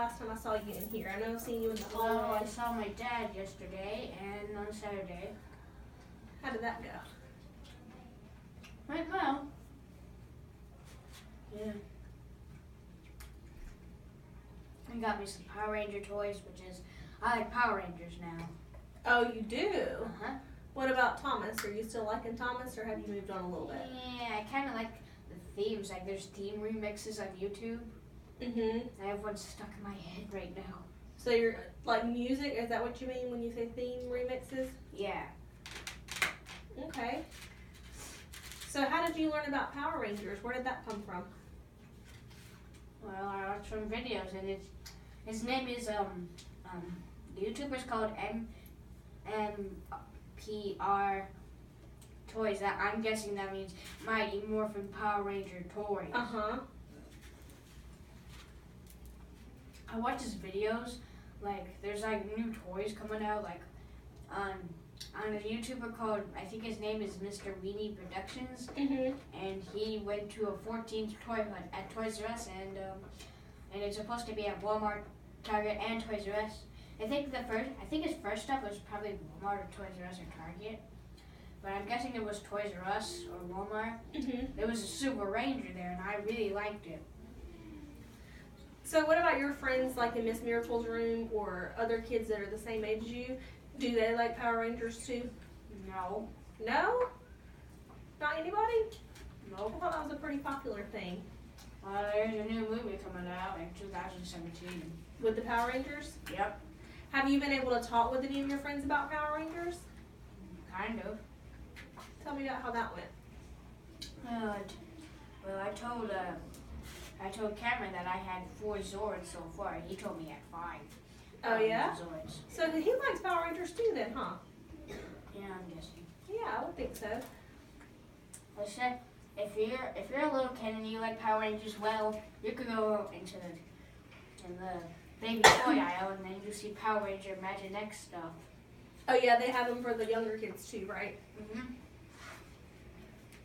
last time I saw you in here? I know I've seen you in the Well, hallway. I saw my dad yesterday and on Saturday. How did that go? Went well. Yeah. He got me some Power Ranger toys, which is, I like Power Rangers now. Oh, you do? Uh-huh. What about Thomas? Are you still liking Thomas, or have you moved on a little bit? Yeah, I kind of like the themes. Like, there's theme remixes on YouTube. Mm-hmm. I have one stuck in my head right now. So you're, like, music, is that what you mean when you say theme remixes? Yeah. Okay. So how did you learn about Power Rangers? Where did that come from? Well, I watched some videos, and his name is, the YouTuber's called MPR Toys. That I'm guessing that means Mighty Morphin Power Ranger Toys. Uh-huh. I watch his videos, like, there's, like, new toys coming out, like, on a YouTuber called, I think his name is Mr. Weenie Productions, Mm-hmm. and he went to a 14th toy hunt at Toys R Us, and it's supposed to be at Walmart, Target, and Toys R Us. I think his first stop was probably Walmart or Toys R Us or Target, but I'm guessing it was Toys R Us or Walmart. Mm-hmm. There was a Super Ranger there, and I really liked it. So what about your friends, like in Miss Miracle's room, or other kids that are the same age as you? Do they like Power Rangers too? No. No? Not anybody? Nope. I thought that was a pretty popular thing. There's a new movie coming out in 2017. With the Power Rangers? Yep. Have you been able to talk with any of your friends about Power Rangers? Kind of. Tell me about how that went. Well, I told Cameron that I had 4 Zords so far, and he told me he had 5. Oh, yeah? Zords. So he likes Power Rangers too then, huh? Yeah, I'm guessing. Yeah, I would think so. I said, if you're a little kid and you like Power Rangers, well, you could go into the baby toy aisle, and then you see Power Ranger Imaginext stuff. Oh yeah, they have them for the younger kids too, right? Mhm.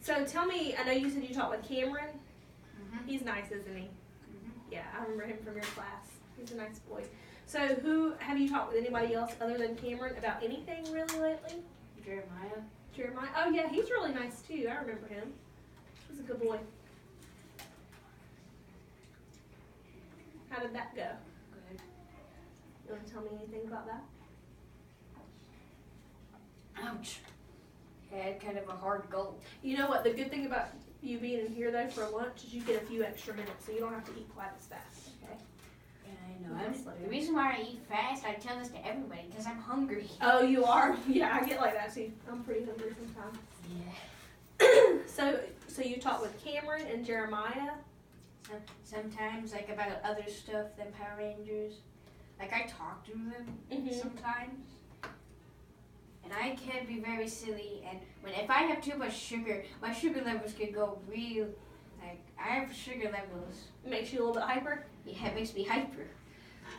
So tell me, I know you said you talked with Cameron. Mhm. He's nice, isn't he? Mhm. Yeah, I remember him from your class. He's a nice boy. So have you talked with anybody else other than Cameron about anything really lately? Jeremiah. Jeremiah? Oh yeah, he's really nice too. I remember him. He's a good boy. How did that go? Good. You want to tell me anything about that? Ouch. I had kind of a hard goal. You know what? The good thing about you being in here though for lunch is you get a few extra minutes, so you don't have to eat quite as fast. Okay. Yeah, I know. The reason why I eat fast, I tell this to everybody, because I'm hungry. Oh, you are? Yeah, I get like that too. I'm pretty hungry sometimes. Yeah. So you talk with Cameron and Jeremiah? Sometimes, like, about other stuff than Power Rangers. Like, I talk to them sometimes. And I can be very silly, and if I have too much sugar, my sugar levels can go real, like, I have sugar levels. It makes you a little bit hyper? Yeah, it makes me hyper.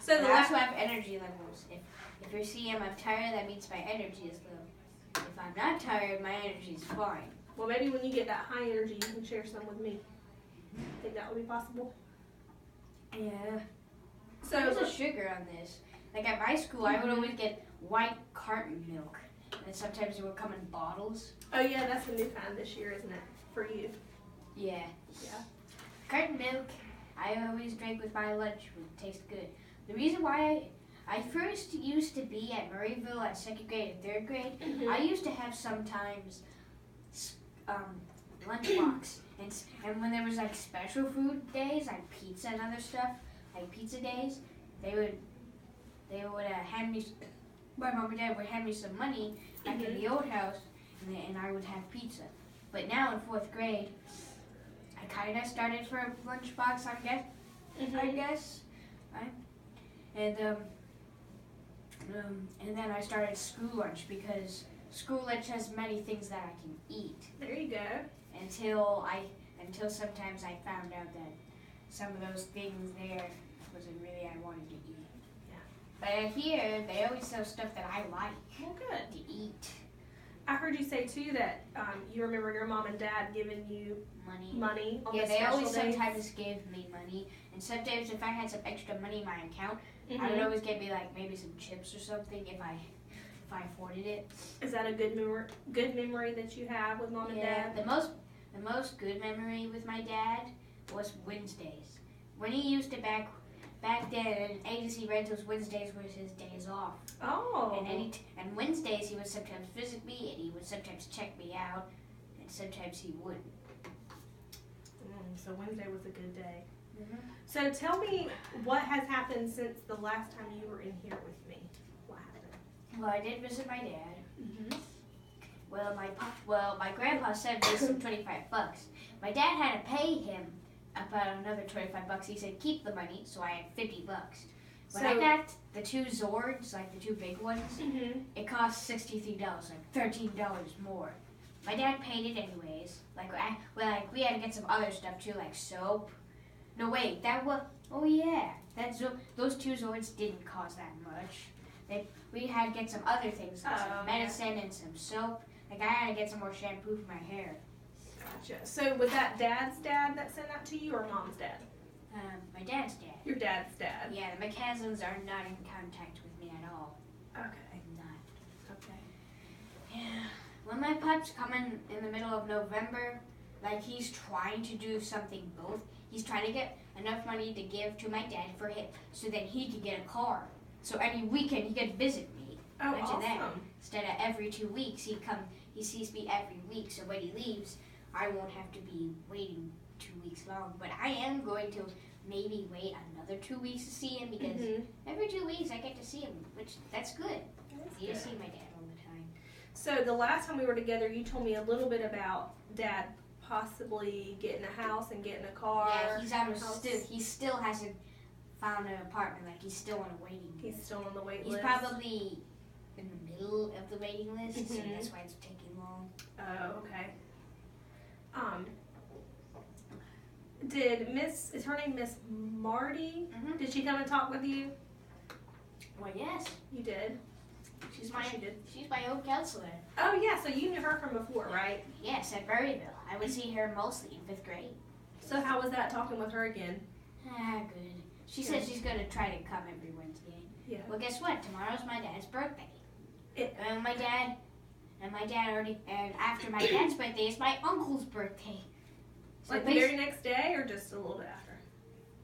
So I also have energy levels. If you're seeing I'm tired, that means my energy is low. If I'm not tired, my energy is fine. Well, maybe when you get that high energy, you can share some with me. Think that would be possible? Yeah. So there's a sugar on this. Like, at my school, I would always get white carton milk. And sometimes it would come in bottles. Oh yeah, that's a new kind this year, isn't it? For you. Yeah. Yeah. Carton milk, I always drank with my lunch. It would taste good. The reason why I first used to be at Murrayville at 2nd grade and 3rd grade, I used to have sometimes lunchbox. And when there was like special food days, like pizza and other stuff, like pizza days, they would hand me, my mom and dad would hand me some money back in the old house, and I would have pizza. But now in 4th grade, I kind of started for a lunchbox, I guess, right? And then I started school lunch because school lunch has many things that I can eat. There you go. Until sometimes I found out that some of those things there wasn't really I wanted to eat. Yeah. But here, they always sell stuff that I like Well, good. to eat. I heard you say too that you remember your mom and dad giving you money on the they special always days. sometimes gave me money, and sometimes if I had some extra money in my account, I would Mhm. always get me like maybe some chips or something if I afforded it. Is that a good memory that you have with mom and dad? The most good memory with my dad was Wednesdays. When he used to back then, agency rentals, Wednesdays was his days off. Oh. And Wednesdays he would sometimes visit me, and he would sometimes check me out, and sometimes he wouldn't. So Wednesday was a good day. Mm-hmm. So tell me what has happened since the last time you were in here with me. What happened? Well, I did visit my dad. Mm-hmm. Well, my grandpa sent me some $25. My dad had to pay him about another $25. He said keep the money, so I had $50. When I got the two Zords, like the two big ones, Mm-hmm. it cost $63, like $13 more. My dad paid it anyways. We had to get some other stuff too, like soap. No wait, those two Zords didn't cost that much. We had to get some other things, like some medicine and some soap. Like I had to get some more shampoo for my hair. Gotcha. So was that dad's dad that sent that to you, or mom's dad? My dad's dad. Your dad's dad. Yeah, the McCaslins are not in contact with me at all. Okay. Not. Okay. Yeah. When my pup's coming in the middle of November, like he's trying to do something both. He's trying to get enough money to give to my dad for him, so that he could get a car. So any weekend he could visit me. Oh, Imagine awesome. that. Instead of every 2 weeks, he sees me every week. So when he leaves, I won't have to be waiting 2 weeks long. But I am going to maybe wait another 2 weeks to see him, because every 2 weeks I get to see him, which that's good. I get to see my dad all the time. So the last time we were together, you told me a little bit about Dad possibly getting a house and getting a car. Yeah, he still hasn't found an apartment. Like he's still on a waiting list. He's still on the wait He's list. probably in the middle of the waiting list, so that's why it's taking long. Oh, okay. Is her name Miss Marty? Mm-hmm. Did she come and talk with you? Well, yes. You did. She's She did. my old counselor. Oh yeah, so you knew her from before, right? Yes, at Berryville. I would see her mostly in 5th grade. So how was that talking with her again? Good. She says she's going to try to come every Wednesday. Yeah. Well, guess what? Tomorrow's my dad's birthday. And after my dad's birthday, it's my uncle's birthday. So Like the very next day, or just a little bit after?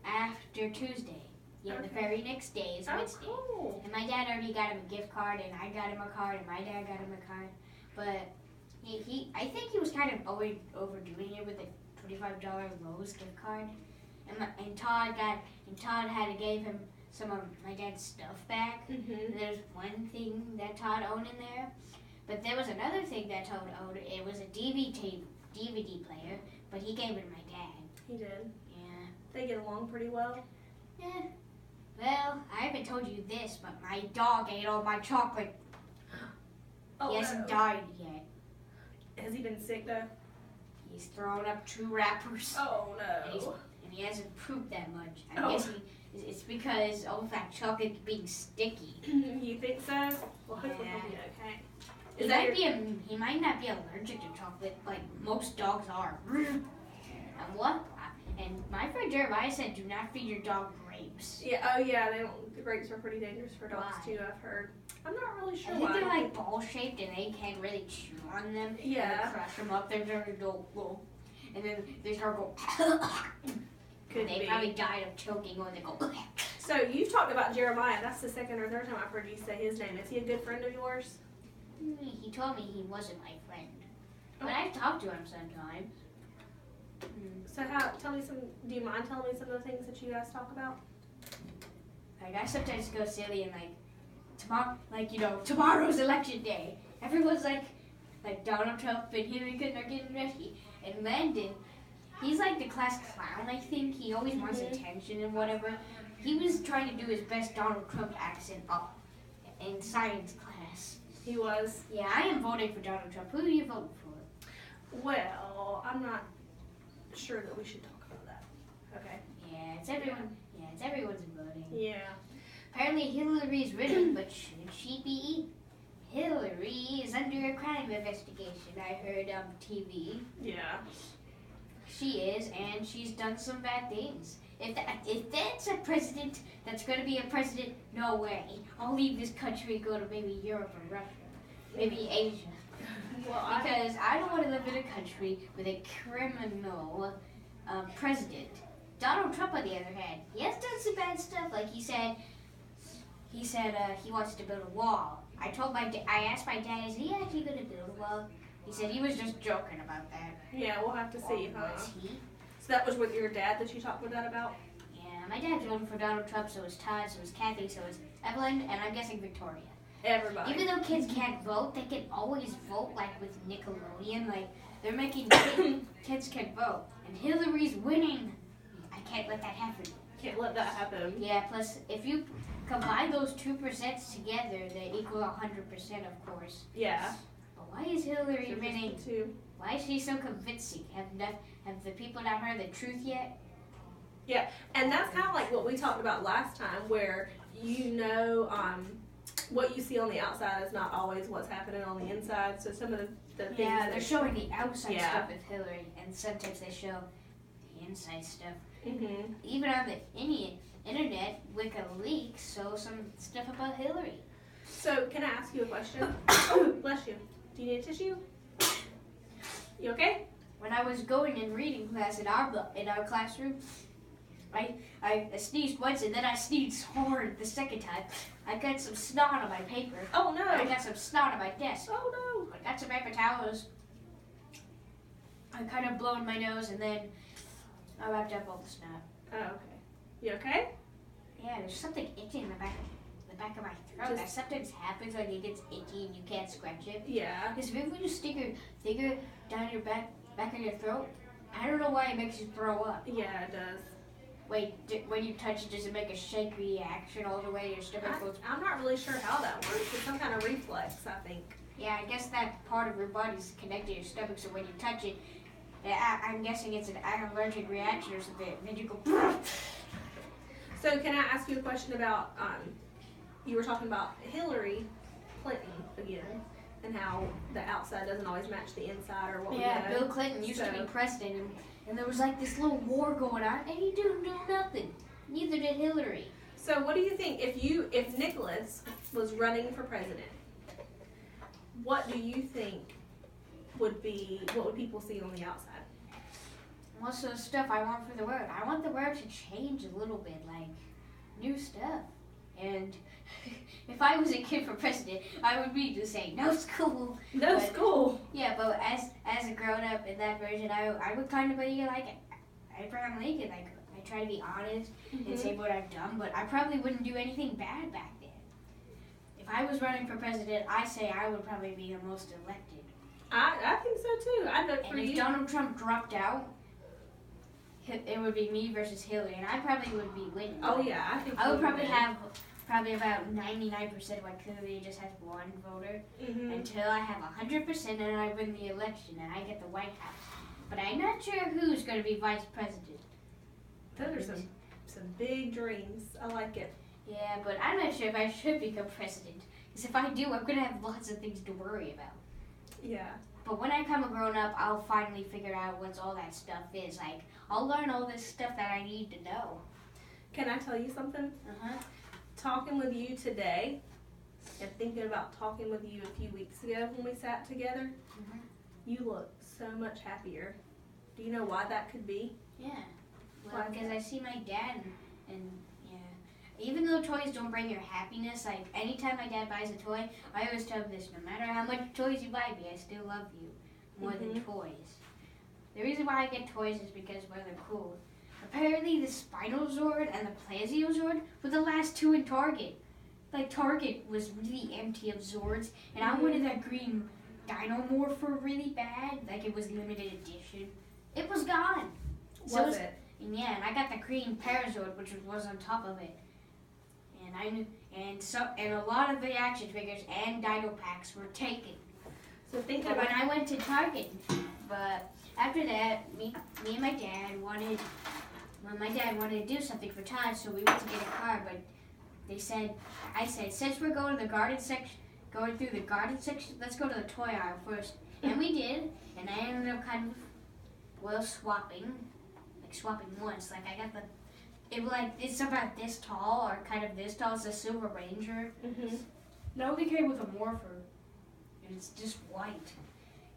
After Tuesday. Yeah, Okay. the very next day is Wednesday. Oh, cool. And my dad already got him a gift card, and I got him a card, and my dad got him a card. But I think he was kind of overdoing it with the $25 Lowe's gift card. And Todd had to give him some of my dad's stuff back. Mm-hmm. And there's one thing that Todd owned in there. But there was another thing that Todd owned. It was a DVD player, but he gave it to my dad. He did. Yeah. They get along pretty well. Yeah. Well, I haven't told you this, but my dog ate all my chocolate. Oh, He hasn't no. died yet. Has he been sick though? He's thrown up 2 wrappers. Oh And no. he hasn't pooped that much. Oh. I guess it's because all that chocolate being sticky. You think so? Well, hopefully Yeah. he'll be okay. He might not be allergic to chocolate like most dogs are. And what? And my friend Jeremiah said, do not feed your dog grapes. Yeah. Oh yeah. The grapes are pretty dangerous for dogs Why? too. I've heard. I'm not really sure I think why. they're like ball shaped and they can't really chew on them. Yeah. And they crush them up. They're going to go, and then they start going. Could They be. probably died of choking or they go. So you've talked about Jeremiah. That's the second or third time I've heard you say his name. Is he a good friend of yours? He told me he wasn't my friend, but I've talked to him sometimes. So do you mind telling me some of the things that you guys talk about? Like I sometimes go silly and tomorrow's election day. Everyone's like Donald Trump and Hillary Clinton are getting ready. And Landon, he's like the class clown, I think. He always wants attention and whatever. He was trying to do his best Donald Trump accent in science class. He was. Yeah, I am voting for Donald Trump. Who are you voting for? Well, I'm not sure that we should talk about that. Okay. Yeah, it's everyone's voting. Yeah. Apparently Hillary's winning, but should she be? Hillary is under a crime investigation. I heard on TV. Yeah. She is, and she's done some bad things. If that's a president that's going to be a president, no way. I'll leave this country and go to maybe Europe or Russia, maybe Asia. Well, Because I don't want to live in a country with a criminal president. Donald Trump, on the other hand, he has done some bad stuff. Like he said he wants to build a wall. I asked my dad, is he actually going to build a wall? He said he was just joking about that. Yeah, we'll have to see. Was he? So that was with your dad that you talked with that about? Yeah, my dad's voting for Donald Trump, so is Todd, so is Kathy, so is Evelyn, and I'm guessing Victoria. Everybody. Even though kids can't vote, they can always vote, like with Nickelodeon. Like, they're making kids can vote. And Hillary's winning. I can't let that happen. Can't let that happen. Yeah, plus, if you combine those 2% together, they equal 100%, of course. Yeah. But why is Hillary So winning? just the two. Why is she so convincing? Have the people not heard the truth yet? Yeah, and that's kind of like what we talked about last time, where what you see on the outside is not always what's happening on the inside. So some of the things. Yeah, they're showing the outside Yeah. stuff with Hillary, and sometimes they show the inside stuff. Mm-hmm. Even on the internet, WikiLeaks shows some stuff about Hillary. So can I ask you a question? Bless you. Do you need a tissue? You okay? When I was going in reading class in our classroom, I sneezed once and then I sneezed hard the second time. I got some snot on my paper. Oh no. I got some snot on my desk. Oh no. I got some paper towels. I kind of blown my nose and then I wrapped up all the snot. Oh, okay. You okay? Yeah, there's something itchy in the back of my throat. That sometimes happens when it gets itchy and you can't scratch it. Yeah. Because if you stick your finger down your back of your throat, I don't know why it makes you throw up. Yeah, it does. Wait, when you touch it, does it make a shake reaction all the way to your stomach goes? I'm not really sure how that works. It's some kind of reflex, I think. Yeah, I guess that part of your body's connected to your stomach, so when you touch it, I'm guessing it's an allergic reaction or something. Then you go. So can I ask you a question about, you were talking about Hillary Clinton again, and how the outside doesn't always match the inside or what we Yeah, know. Bill Clinton used to be president, and there was like this little war going on, and he didn't do nothing. Neither did Hillary. So what do you think, if Nicholas was running for president, what do you think what would people see on the outside? Most of the stuff I want for the world. I want the world to change a little bit, like new stuff. And if I was a kid for president, I would be just saying no school. No school. Yeah, but as a grown up in that version, I would kind of be like Abraham Lincoln. Like I try to be honest and say what I've done, but I probably wouldn't do anything bad back then. If I was running for president, I say I would probably be the most elected. I think so too. I'd vote for And if you. Donald Trump dropped out, it would be me versus Hillary, and I probably would be winning. Oh yeah, I think I would you probably have about 99% of what Hillary just has one voter until I have 100% and I win the election and I get the White House. But I'm not sure who's going to be vice president. Those are some big dreams. I like it. Yeah, but I'm not sure if I should become president. Because if I do, I'm going to have lots of things to worry about. Yeah. But when I become a grown up, I'll finally figure out what all that stuff is. Like, I'll learn all this stuff that I need to know. Can I tell you something? Talking with you today and thinking about talking with you a few weeks ago when we sat together, you look so much happier. Do you know why that could be? Yeah. Well, because I see my dad and yeah. Even though toys don't bring your happiness, like anytime my dad buys a toy, I always tell him this, no matter how much toys you buy me, I still love you more than toys. The reason why I get toys is because, well, they're cool. Apparently the Spinozord and the Plesiozord were the last two in Target. Like, Target was really empty of Zords, and I wanted that green Dinomorpher really bad. Like, it was limited edition. It was gone. Was it? And yeah, and I got the green Parazord, which was on top of it. And I knew, and a lot of the action figures and Dino packs were taken. So think But about when I went to Target, but after that, me and my dad wanted to do something for Todd, so we went to get a car. But I said, since we're going to the garden section, going through the garden section. Let's go to the toy aisle first. And we did, and I ended up kind of, well, swapping once. Like, I got it's about this tall, or kind of this tall. It's a Silver Ranger. It only came with a morpher, and it's just white.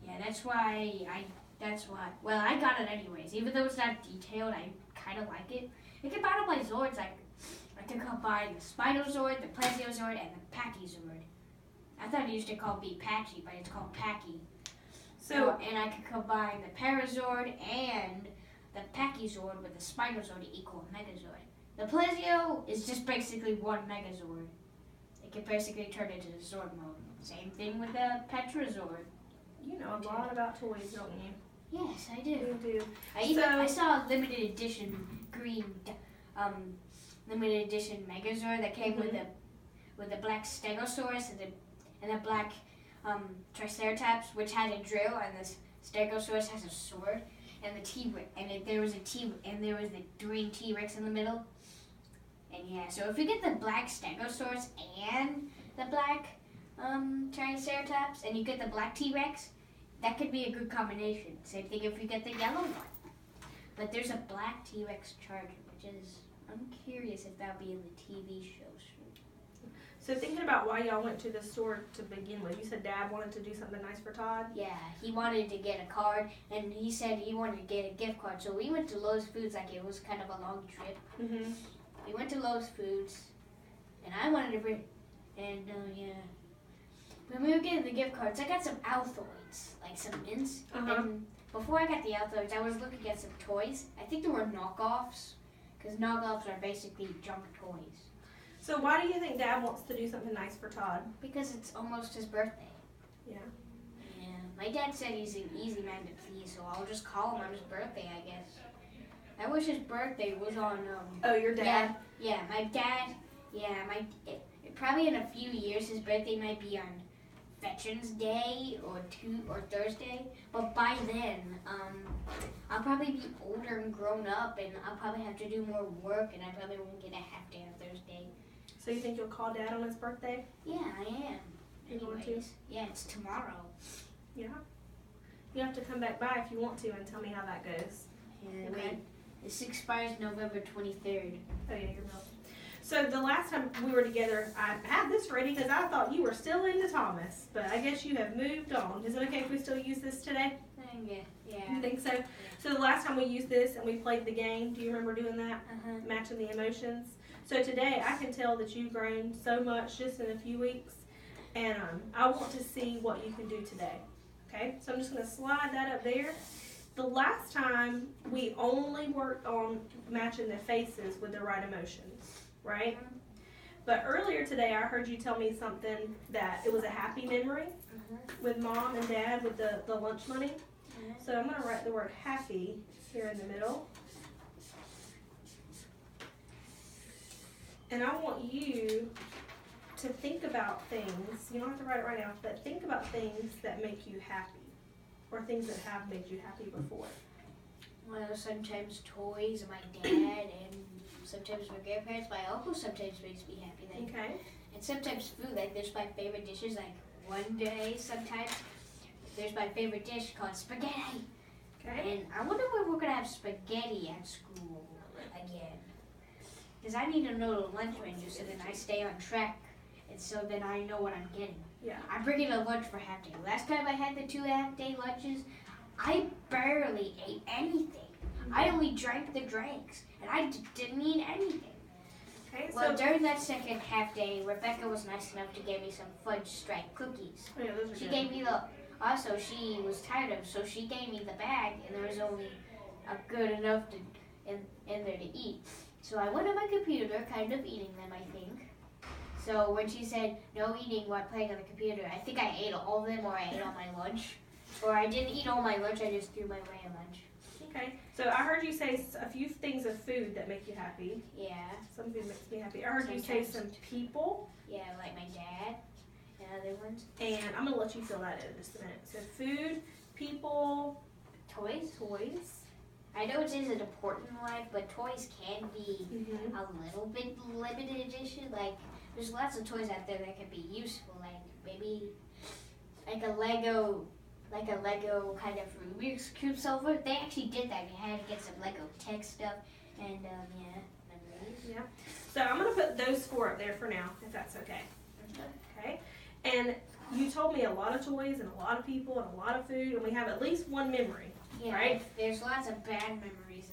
Yeah, that's why, well, I got it anyways. Even though it's not detailed, I kind of like it. It can battle my Zords. I can combine the Spinozord, the Plesiozord, and the Pachysord. I thought it used to be Patchy, but it's called Pachy. So, and I can combine the Parazord and the Pachysord with the Spinozord to equal a Megazord. The Plesio is just basically one Megazord. It can basically turn into the Zord mode. Same thing with the Petrazord. You know a lot about toys, don't you? Yes, I do. You do. I saw a limited edition green, limited edition Megazord that came with the black Stegosaurus and the black Triceratops, which had a drill, and the Stegosaurus has a sword, and there was the green T-Rex in the middle. And yeah, so if you get the black Stegosaurus and the black Triceratops, and you get the black T-Rex, that could be a good combination. Same thing if you get the yellow one. But there's a black T-Rex Charger, which is, I'm curious if that'll be in the TV show soon. So thinking about why y'all went to the store to begin with, you said Dad wanted to do something nice for Todd? Yeah, he wanted to get a card, and he said he wanted to get a gift card. So we went to Lowe's Foods, like it was kind of a long trip. We went to Lowe's Foods, and I wanted to bring, and yeah. When we were getting the gift cards, I got some Altoids, like some mints. And before I got the Altoids, I was looking at some toys. I think there were knockoffs, because knockoffs are basically junk toys. So why do you think Dad wants to do something nice for Todd? Because it's almost his birthday. Yeah. Yeah. My dad said he's an easy man to please, so I'll just call him on his birthday, I guess. I wish his birthday was on. Oh, your dad? Yeah, my dad. Yeah, probably in a few years, his birthday might be on Veterans Day or Thursday, but by then, I'll probably be older and grown up, and I'll probably have to do more work, and I probably won't get a half day on Thursday. So you think you'll call Dad on his birthday? Yeah, I am. You're going to? Yeah, it's tomorrow. Yeah. You have to come back by if you want to and tell me how that goes. Yeah, okay. Wait. This expires November 23rd. Oh yeah, your milk. So the last time we were together, I had this ready because I thought you were still into Thomas, but I guess you have moved on. Is it okay if we still use this today? Yeah. You think so? Yeah. So the last time we used this and we played the game, do you remember doing that? Matching the emotions. So today I can tell that you've grown so much just in a few weeks, and I want to see what you can do today. Okay, so I'm just going to slide that up there. The last time we only worked on matching the faces with the right emotions, right? But earlier today I heard you tell me something that it was a happy memory with Mom and Dad with the lunch money. So I'm going to write the word happy here in the middle. And I want you to think about things, you don't have to write it right now, but think about things that make you happy, or things that have made you happy before. Well, sometimes toys, my dad, and sometimes my grandparents, my uncle sometimes makes me happy. Like, Okay. and sometimes food, like there's my favorite dishes, like one day sometimes, there's my favorite dish called spaghetti. Okay. And I wonder when we're going to have spaghetti at school again. Because I need to know the lunch menu so then I stay on track, and so then I know what I'm getting. Yeah. I'm bringing a lunch for half day. Last time I had the 2 half-day lunches, I barely ate anything. I only drank the drinks, and I didn't eat anything. Okay. Well, during that second half day, Rebecca was nice enough to give me some fudge stripe cookies. Oh, yeah, those are She good. gave me also she was tired of, so she gave me the bag, and there was only a good enough in there to eat. So I went on my computer, kind of eating them, I think. So when she said, no eating while playing on the computer, I think I ate all of them, or I ate all my lunch. Or I didn't eat all my lunch, I just threw my away at lunch. Okay. So I heard you say a few things of food that make you happy. Yeah. Some food makes me happy. I heard you say some people. Yeah, like my dad and other ones. And I'm going to let you fill that in just a minute. So food, people, Toys. I know it isn't important in life, but toys can be a little bit limited edition. Like there's lots of toys out there that could be useful, like maybe like a Lego kind of Rubik's Cube solver. They actually did that. You had to get some Lego tech stuff and memories. Yeah. So I'm gonna put those 4 up there for now, if that's okay. Okay. And you told me a lot of toys and a lot of people and a lot of food, and we have at least one memory. Yeah, right? There's lots of bad memories,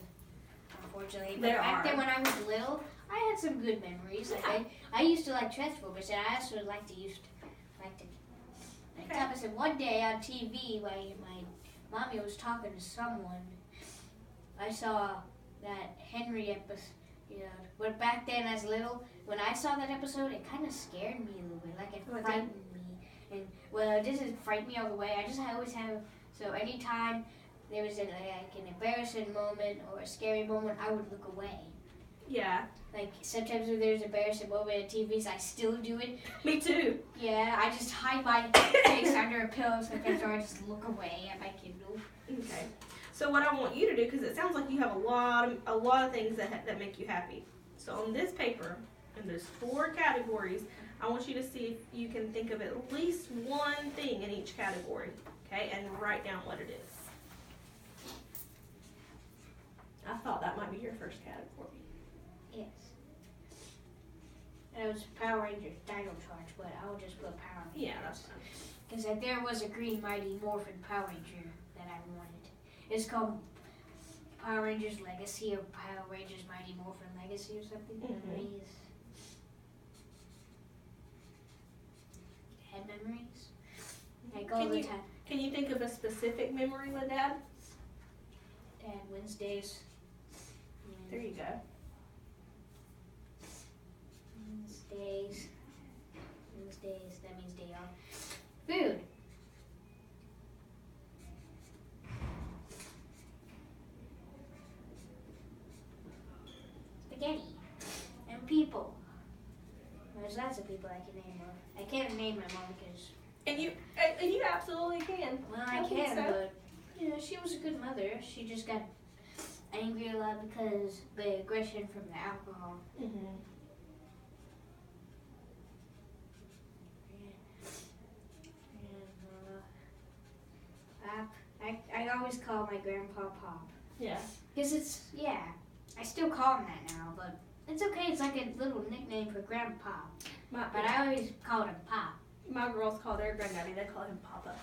unfortunately. But There back are. then when I was little, I had some good memories. Yeah. Like I used to like Transformers, and I also like to Okay. Thomas, and one day on TV, while my mommy was talking to someone, I saw that Henry episode. But back then as little, when I saw that episode, it kind of scared me a little bit. Like it frightened me. And well, it doesn't frighten me all the way. I always have. So anytime there was an embarrassing moment or a scary moment, I would look away. Yeah. Like sometimes when there's an embarrassing moment on TVs, I still do it. Me too. Yeah, I just hide my face under a pillow sometimes, or I just look away at my Kindle. Okay. So what I want you to do, because it sounds like you have a lot of things that make you happy. So on this paper, in those 4 categories, I want you to see if you can think of at least one thing in each category, okay, and write down what it is. I thought that might be your first category. Yes. And it was Power Rangers Dino Charge, but I'll just put Power Rangers. Yeah, that's fine. Because there was a Green Mighty Morphin Power Ranger that I wanted. It's called Power Rangers Legacy or Power Rangers Mighty Morphin Legacy or something. Memories. Had memories. Like all the time. Can you think of a specific memory with Dad? Dad, Wednesdays. There you go. Wednesdays, that means day off. Food. Spaghetti. And people. There's lots of people I can name. I can't name my mom because... And you absolutely can. Well, I think can, so. but she was a good mother. She just got angry a lot because the aggression from the alcohol. Mm-hmm. I always call my grandpa Pop. Yeah. Because I still call him that now, but it's okay. It's like a little nickname for Grandpa. But I always called him Pop. My girls call their granddaddy, they call him Papa.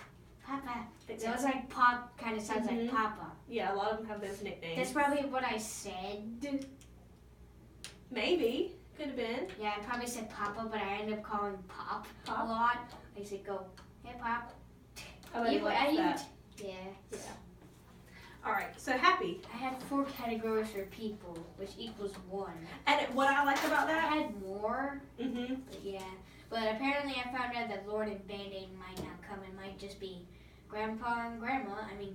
Papa. It sounds like Pop, kind of sounds like Papa. Yeah, a lot of them have those nicknames. That's probably what I said. Maybe. Could have been. Yeah, I probably said Papa, but I ended up calling Pop Pop? a lot. I said, go, hey, Pop. Oh, I like that. Yeah. All right, so happy. I had 4 categories for people, which equals 1. And what I like about I that. had more, Mm-hmm. but yeah. But apparently I found out that Lauren and Band-Aid might not come. It might just be Grandpa and Grandma.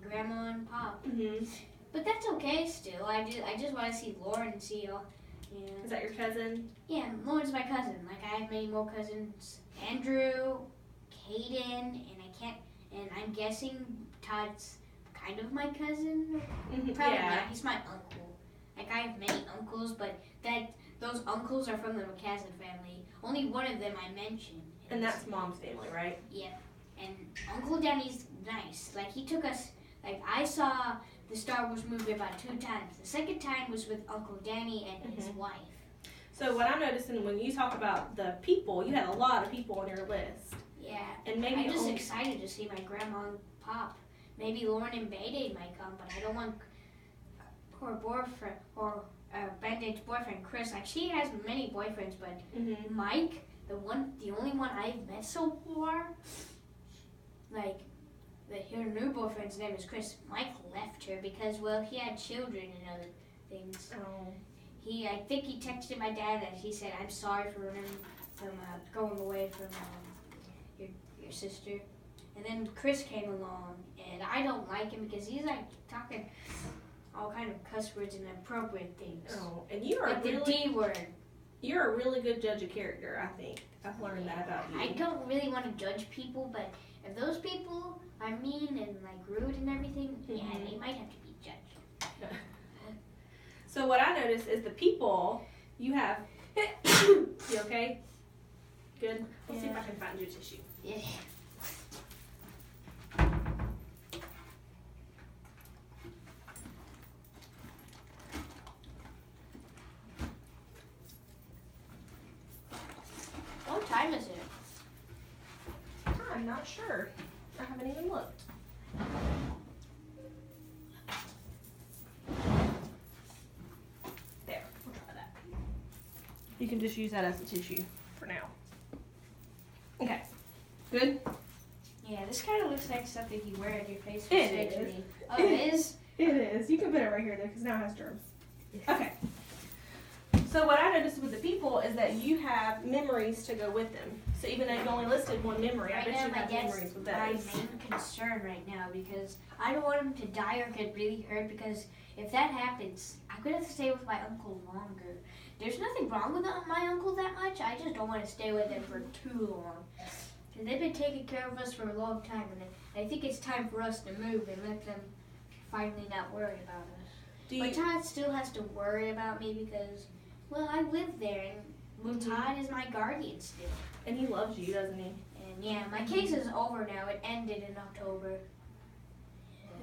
Grandma and Pop. Mm-hmm. But that's okay still. I just want to see Lauren and see all. Yeah. Is that your cousin? Yeah, Lauren's my cousin. Like I have many more cousins. Andrew, Caden, and I'm guessing Todd's kind of my cousin. Mm-hmm. Probably Yeah. not. He's my uncle. Like I have many uncles, but those uncles are from the McCaslin family. Only one of them I mentioned. And that's Mom's family, right? Yeah. And Uncle Danny's nice. Like he took us. Like I saw the Star Wars movie about 2 times. The second time was with Uncle Danny and his wife. So what I'm noticing when you talk about the people, you had a lot of people on your list. Yeah. And maybe I'm just excited to see my grandma and Pop. Maybe Lauren and Band-Aid might come, but I don't want her boyfriend or Band-Aid's boyfriend Chris. Like she has many boyfriends, but Mike, the only one I've met so far, like her new boyfriend's name is Chris. Mike left her because he had children and other things. Oh. I think he texted my dad that he said, "I'm sorry for him from going away from your sister." And then Chris came along, and I don't like him because he's like talking all kind of cuss words and inappropriate things. Oh, and you are Like the really, D word. you're a really good judge of character, I think. I've learned that about you. I don't really want to judge people, but if those people are mean and like rude and everything, yeah, they might have to be judged. So what I noticed is the people you have. You okay? Good? Let's see if I can find you a tissue. Yeah. What time is it? I'm not sure. I haven't even looked. There, we'll try that. You can just use that as a tissue for now. Okay, good? Yeah, this kind of looks like something you wear on your face for It surgery. is. Oh, it is? It is. You can put it right here though, because now it has germs. Okay. So what I noticed with the people is that you have memories to go with them. So even though you only listed one memory, I bet you have memories with my those. main concern right now because I don't want him to die or get really hurt because if that happens, I'm going to have to stay with my uncle longer. There's nothing wrong with my uncle that much. I just don't want to stay with him for too long. And they've been taking care of us for a long time, and I think it's time for us to move and let them finally not worry about us. But Todd still has to worry about me because, well, I live there, and Todd is my guardian still. And he loves you, doesn't he? And yeah, my case is over now. It ended in October. It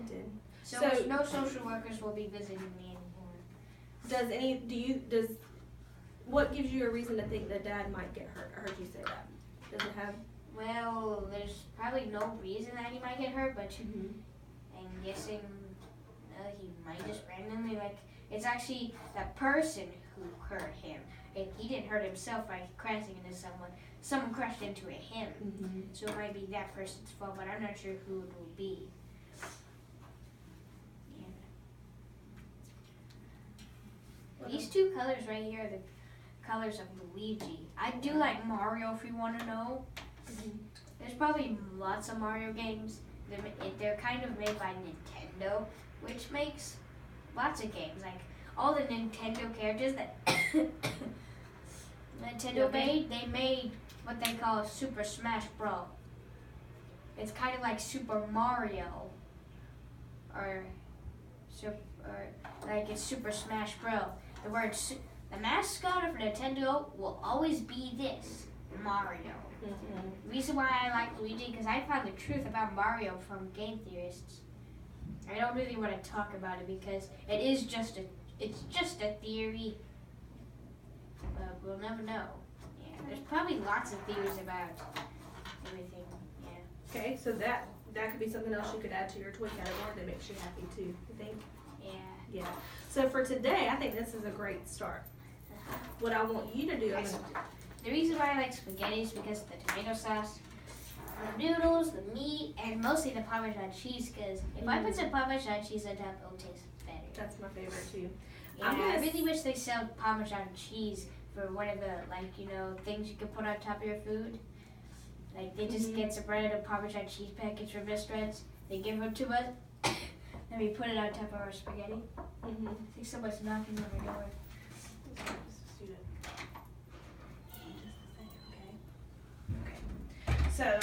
did. So no social workers will be visiting me anymore. What gives you a reason to think that Dad might get hurt? I heard you say that. Does it have? Well, there's probably no reason that he might get hurt, but I'm guessing he might just randomly, it's actually the person who hurt him. And he didn't hurt himself by crashing into someone. Someone crashed into him. So it might be that person's fault, but I'm not sure who it will be. Yeah. These two colors right here are the colors of Luigi. I do like Mario if you want to know. There's probably lots of Mario games. They're kind of made by Nintendo, which makes lots of games. Like all the Nintendo characters that Nintendo made, they made what they call Super Smash Bros. It's kind of like Super Mario, or like it's Super Smash Bros. The mascot of Nintendo will always be this, Mario. The reason why I like Luigi because I found the truth about Mario from game theorists. I don't really want to talk about it because it's just a theory. But we'll never know. Yeah, there's probably lots of theories about everything. Yeah. Okay, so that could be something else you could add to your toy category that makes you happy too. You think? Yeah. Yeah. So for today, I think this is a great start. What I want you to do, the reason why I like spaghetti is because of the tomato sauce, the noodles, the meat, and mostly the Parmesan cheese. Because if I put some Parmesan cheese on top, it'll taste better. That's my favorite too. Yeah, I really wish they sell Parmesan cheese for one of the things you can put on top of your food. Like they just get some random Parmesan cheese packets from restaurants. They give them to us, and we put it on top of our spaghetti. I think someone's knocking on our door. So,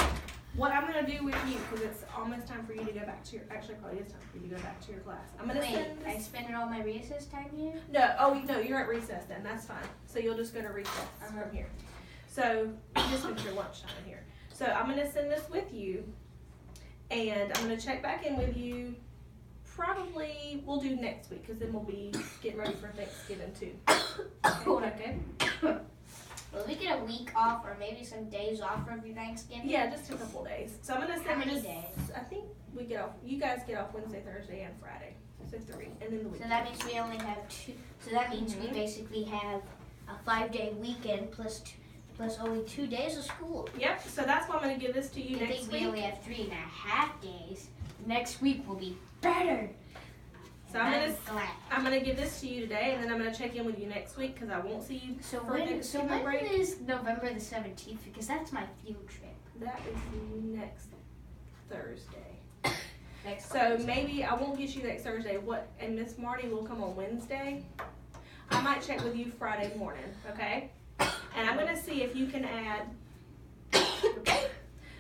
what I'm going to do with you, because it's almost time for you to go back to actually probably is time for you to go back to your class. I'm going to send this. I spend all my recess time here? No, you're at recess then, that's fine. So you'll just go to recess from here. So, you just went your lunchtime here. So, I'm going to send this with you, and I'm going to check back in with you. Probably we'll do next week, because then we'll be getting ready for Thanksgiving too. Okay? Will we get a week off or maybe some days off for Thanksgiving? Yeah, just a couple days. So I'm gonna send How many days? I think we get off. You guys get off Wednesday, Thursday, and Friday. So 3, and then the weekend. So that means we only have 2. So that means we basically have a 5-day weekend plus only 2 days of school. Yep. So that's why I'm gonna give this to you next week. I think we only have 3.5 days. Next week will be better. So I'm gonna give this to you today, and then I'm gonna check in with you next week because I won't see you for Thanksgiving break. When is November the 17th? Because that's my field trip. That is next Thursday. So maybe I won't get you next Thursday. And Miss Marty will come on Wednesday. I might check with you Friday morning, okay? And I'm gonna see if you can add. Okay.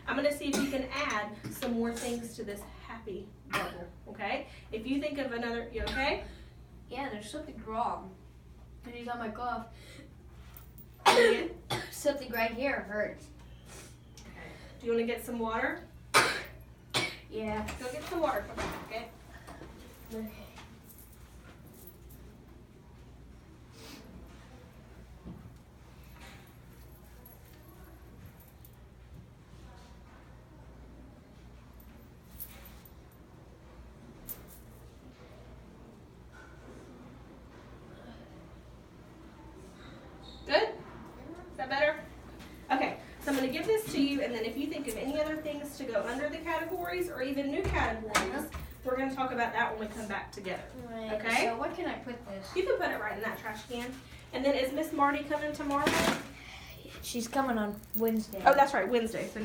I'm gonna see if you can add some more things to this happy bubble, okay? If you think of another, you okay? Yeah, there's something wrong. Anytime I cough, something right here hurts. Do you want to get some water? Yeah. Go get some water for me, okay? Okay. Good? Is that better? Okay, so I'm going to give this to you, and then if you think of any other things to go under the categories or even new categories, we're going to talk about that when we come back together. Right. Okay? So what can I put this? You can put it right in that trash can. And then is Miss Marty coming tomorrow? She's coming on Wednesday. Oh, that's right, Wednesday, so not